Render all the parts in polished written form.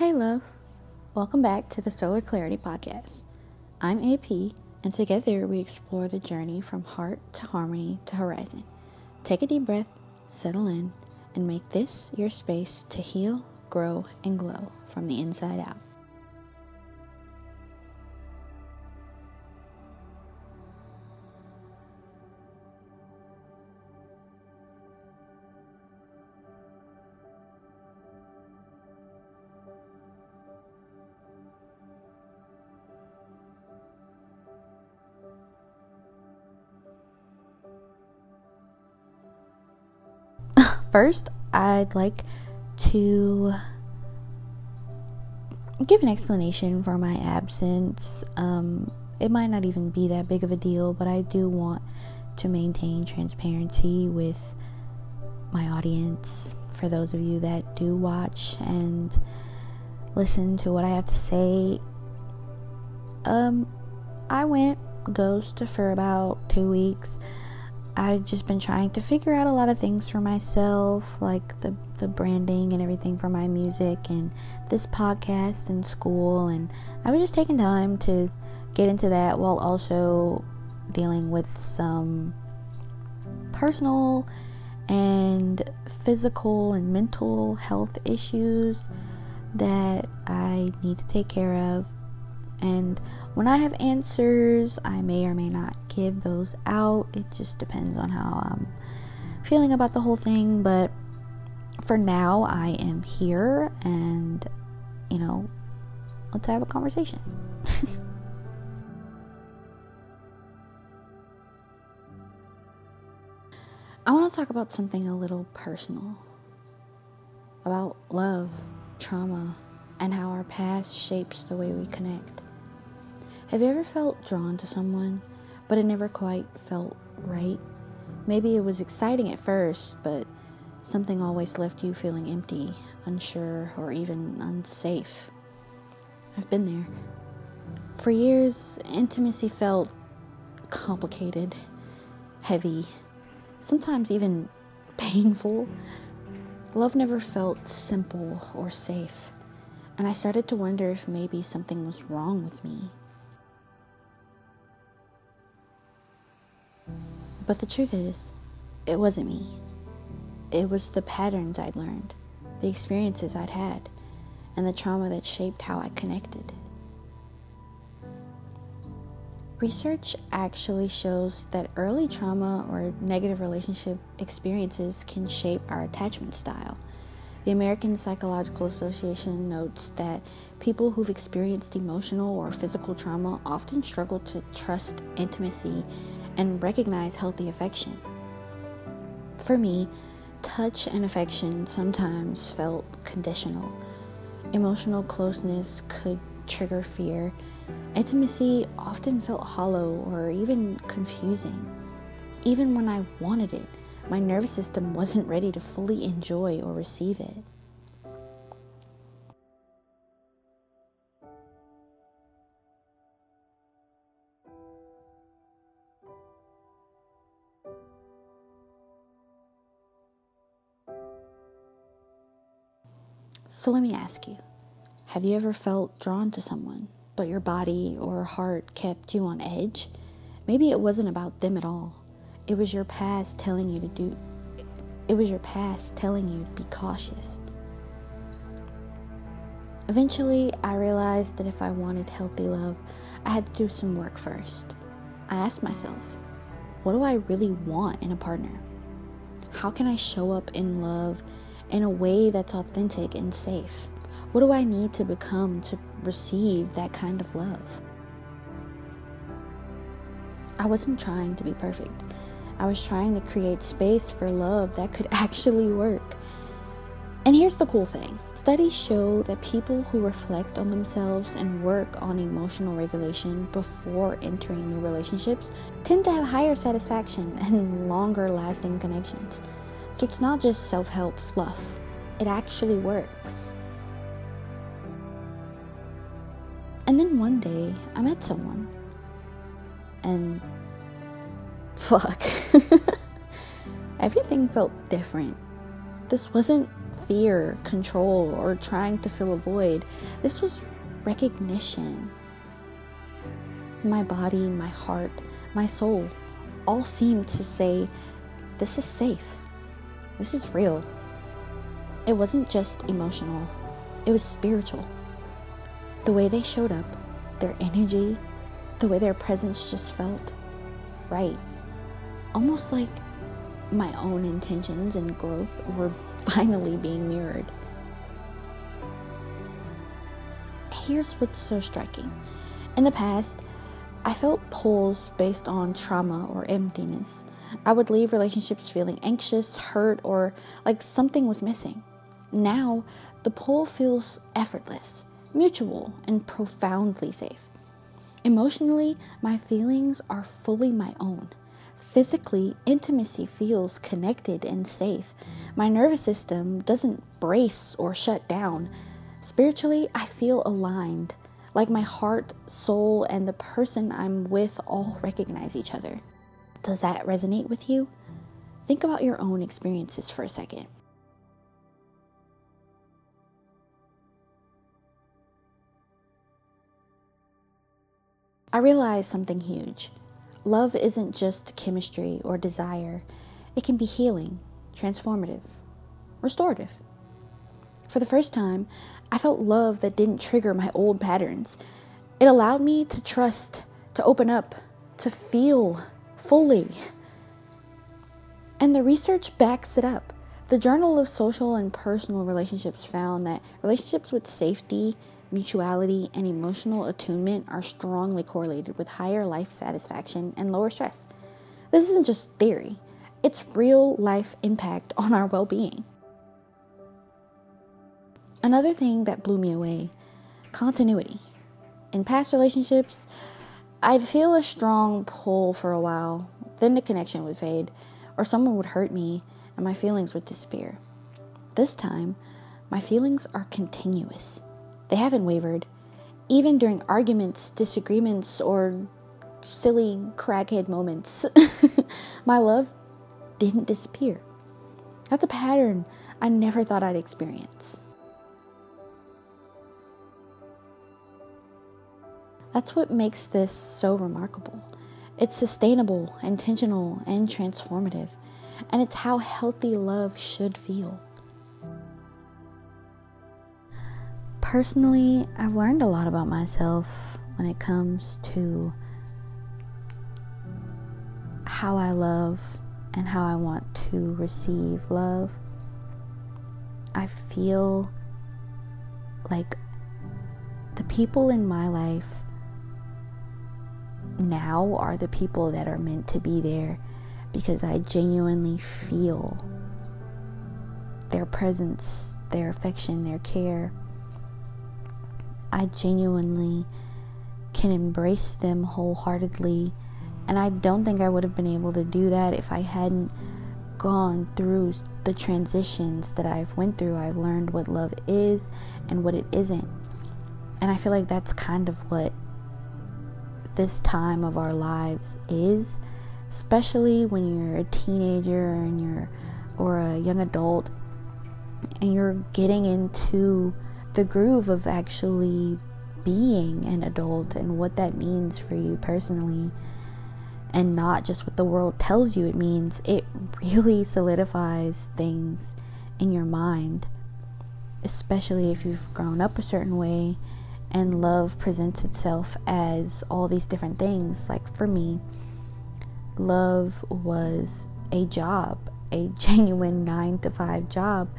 Hey love, welcome back to the Solar Clarity Podcast. I'm AP, and together we explore the journey from heart to harmony to horizon. Take a deep breath, settle in, and make this your space to heal, grow, and glow from the inside out. First, I'd like to give an explanation for my absence. It might not even be that big of a deal, but I do want to maintain transparency with my audience. For those of you that do watch and listen to what I have to say, I went ghost for about 2 weeks. I've just been trying to figure out a lot of things for myself, like the branding and everything for my music and this podcast and school, and I was just taking time to get into that while also dealing with some personal and physical and mental health issues that I need to take care of. And when I have answers, I may or may not give those out. It just depends on how I'm feeling about the whole thing. But for now, I am here and, let's have a conversation. I want to talk about something a little personal. About love, trauma, and how our past shapes the way we connect. Have you ever felt drawn to someone, but it never quite felt right? Maybe it was exciting at first, but something always left you feeling empty, unsure, or even unsafe. I've been there. For years, intimacy felt complicated, heavy, sometimes even painful. Love never felt simple or safe, and I started to wonder if maybe something was wrong with me. But the truth is, it wasn't me. It was the patterns I'd learned, the experiences I'd had, and the trauma that shaped how I connected. Research actually shows that early trauma or negative relationship experiences can shape our attachment style. The American Psychological Association notes that people who've experienced emotional or physical trauma often struggle to trust intimacy and recognize healthy affection. For me, touch and affection sometimes felt conditional. Emotional closeness could trigger fear. Intimacy often felt hollow or even confusing. Even when I wanted it, my nervous system wasn't ready to fully enjoy or receive it. So let me ask you, have you ever felt drawn to someone, but your body or heart kept you on edge? Maybe it wasn't about them at all. It was your past telling you to be cautious. Eventually, I realized that if I wanted healthy love, I had to do some work first. I asked myself, what do I really want in a partner? How can I show up in love in a way that's authentic and safe? What do I need to become to receive that kind of love? I wasn't trying to be perfect. I was trying to create space for love that could actually work. And here's the cool thing. Studies show that people who reflect on themselves and work on emotional regulation before entering new relationships tend to have higher satisfaction and longer lasting connections. So it's not just self-help fluff. It actually works. And then one day, I met someone. And fuck. Everything felt different. This wasn't fear, control, or trying to fill a void. This was recognition. My body, my heart, my soul all seemed to say, this is safe. This is real. It wasn't just emotional. It was spiritual. The way they showed up, their energy, the way their presence just felt right. Almost like my own intentions and growth were finally being mirrored. Here's what's so striking. In the past, I felt pulls based on trauma or emptiness. I would leave relationships feeling anxious, hurt, or like something was missing. Now, the pull feels effortless, mutual, and profoundly safe. Emotionally, my feelings are fully my own. Physically, intimacy feels connected and safe. My nervous system doesn't brace or shut down. Spiritually, I feel aligned, like my heart, soul, and the person I'm with all recognize each other. Does that resonate with you? Think about your own experiences for a second. I realized something huge. Love isn't just chemistry or desire. It can be healing, transformative, restorative. For the first time, I felt love that didn't trigger my old patterns. It allowed me to trust, to open up, to feel fully. And the research backs it up. The Journal of Social and Personal Relationships found that relationships with safety, mutuality, and emotional attunement are strongly correlated with higher life satisfaction and lower stress. This isn't just theory. It's real life impact on our well-being. Another thing that blew me away, continuity. In past relationships, I'd feel a strong pull for a while, then the connection would fade, or someone would hurt me and my feelings would disappear. This time, my feelings are continuous. They haven't wavered, even during arguments, disagreements, or silly crackhead moments. My love didn't disappear. That's a pattern I never thought I'd experience. That's what makes this so remarkable. It's sustainable, intentional, and transformative. And it's how healthy love should feel. Personally, I've learned a lot about myself when it comes to how I love and how I want to receive love. I feel like the people in my life now are the people that are meant to be there because I genuinely feel their presence, their affection, their care. I genuinely can embrace them wholeheartedly, and I don't think I would have been able to do that if I hadn't gone through the transitions that I've went through. I've learned what love is and what it isn't, and I feel like that's kind of what this time of our lives is, especially when you're a teenager or a young adult and you're getting into the groove of actually being an adult and what that means for you personally, and not just what the world tells you it means. It really solidifies things in your mind, especially if you've grown up a certain way and love presents itself as all these different things. Like for me, love was a job, a genuine 9-to-5 job.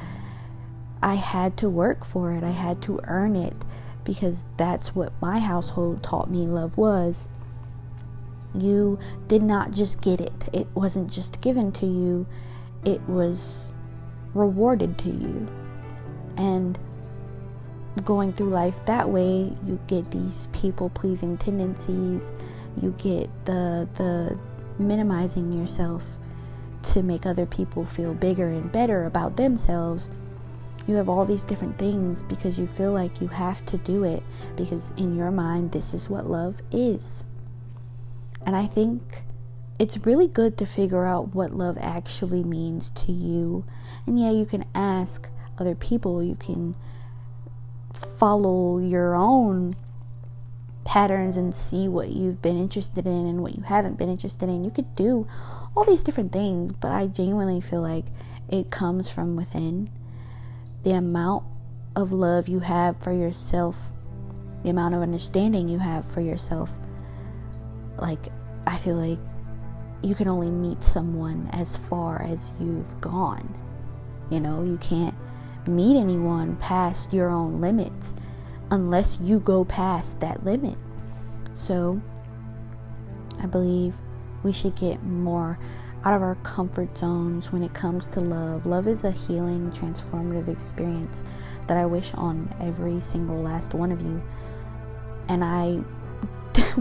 I had to work for it. I had to earn it because that's what my household taught me love was. You did not just get it. It wasn't just given to you. It was rewarded to you. And going through life that way, you get these people-pleasing tendencies. You get the minimizing yourself to make other people feel bigger and better about themselves. You have all these different things because you feel like you have to do it because in your mind, this is what love is. And I think it's really good to figure out what love actually means to you. And yeah, you can ask other people. You can follow your own patterns and see what you've been interested in and what you haven't been interested in. You could do all these different things, but I genuinely feel like it comes from within. The amount of love you have for yourself, the amount of understanding you have for yourself, like, I feel like you can only meet someone as far as you've gone. You can't meet anyone past your own limits unless you go past that limit. So I believe we should get more out of our comfort zones when it comes to love. Love is a healing, transformative experience that I wish on every single last one of you. And I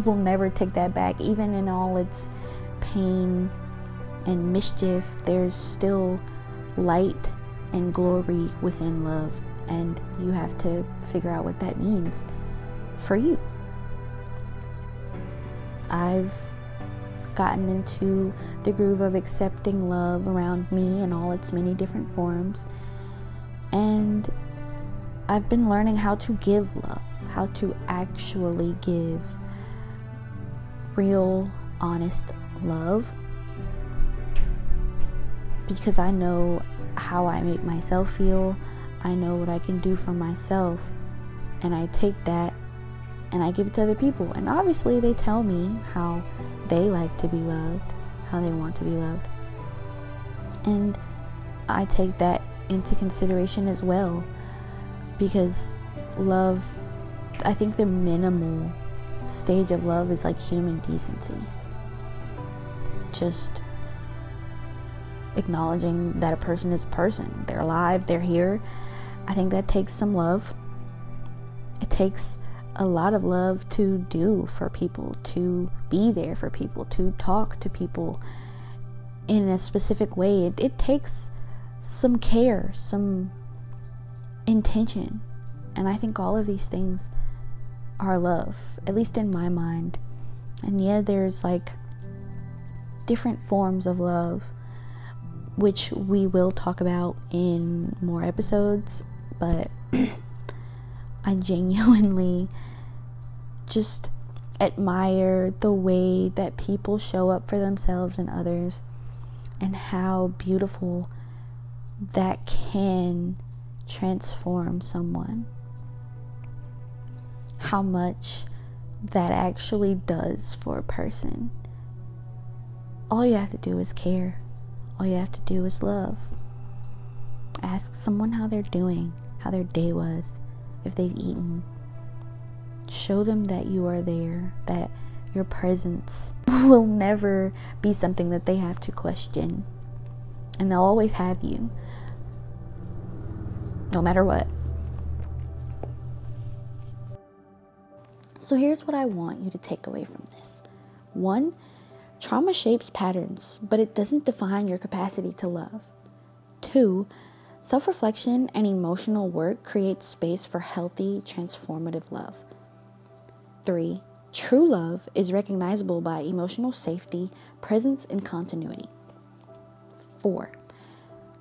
will never take that back. Even in all its pain and mischief, there's still light and glory within love. And you have to figure out what that means for you. I've gotten into the groove of accepting love around me in all its many different forms. And I've been learning how to give love, how to actually give real, honest love. Because I know how I make myself feel. I know what I can do for myself. And I take that and I give it to other people. And obviously they tell me how they like to be loved, how they want to be loved. And I take that into consideration as well. Because love, I think the minimal stage of love is like human decency. Just acknowledging that a person is a person. They're alive, they're here. I think that takes some love. It takes a lot of love to do for people, to be there for people, to talk to people in a specific way. It takes some care, some intention. And I think all of these things are love, at least in my mind. And yeah, there's like different forms of love, which we will talk about in more episodes, but I genuinely just admire the way that people show up for themselves and others, and how beautiful that can transform someone. How much that actually does for a person. All you have to do is care. All you have to do is love. Ask someone how they're doing, how their day was, if they've eaten. Show them that you are there, that your presence will never be something that they have to question. And they'll always have you, no matter what. So here's what I want you to take away from this. 1, trauma shapes patterns, but it doesn't define your capacity to love. 2, self-reflection and emotional work creates space for healthy, transformative love. 3, true love is recognizable by emotional safety, presence, and continuity. 4,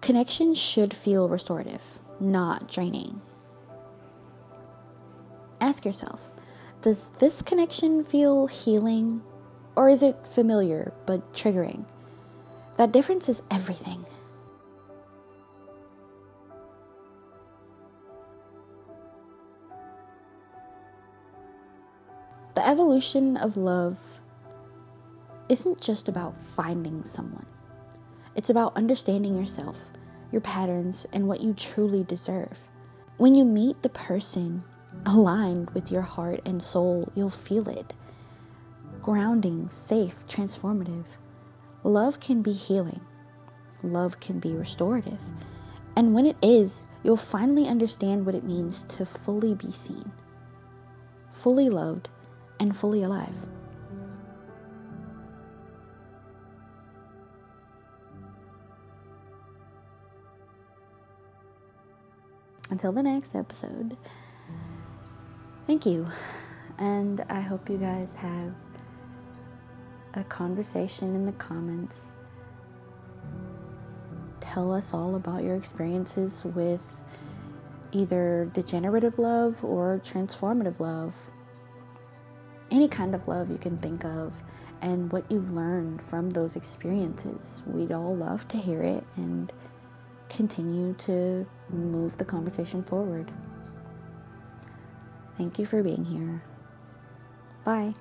connection should feel restorative, not draining. Ask yourself, does this connection feel healing, or is it familiar but triggering? That difference is everything. The evolution of love isn't just about finding someone. It's about understanding yourself, your patterns, and what you truly deserve. When you meet the person aligned with your heart and soul, you'll feel it. Grounding, safe, transformative. Love can be healing. Love can be restorative. And when it is, you'll finally understand what it means to fully be seen, fully loved, and fully alive. Until the next episode, thank you. And I hope you guys have a conversation in the comments. Tell us all about your experiences with either degenerative love or transformative love. Any kind of love you can think of, and what you've learned from those experiences. We'd all love to hear it and continue to move the conversation forward. Thank you for being here. Bye.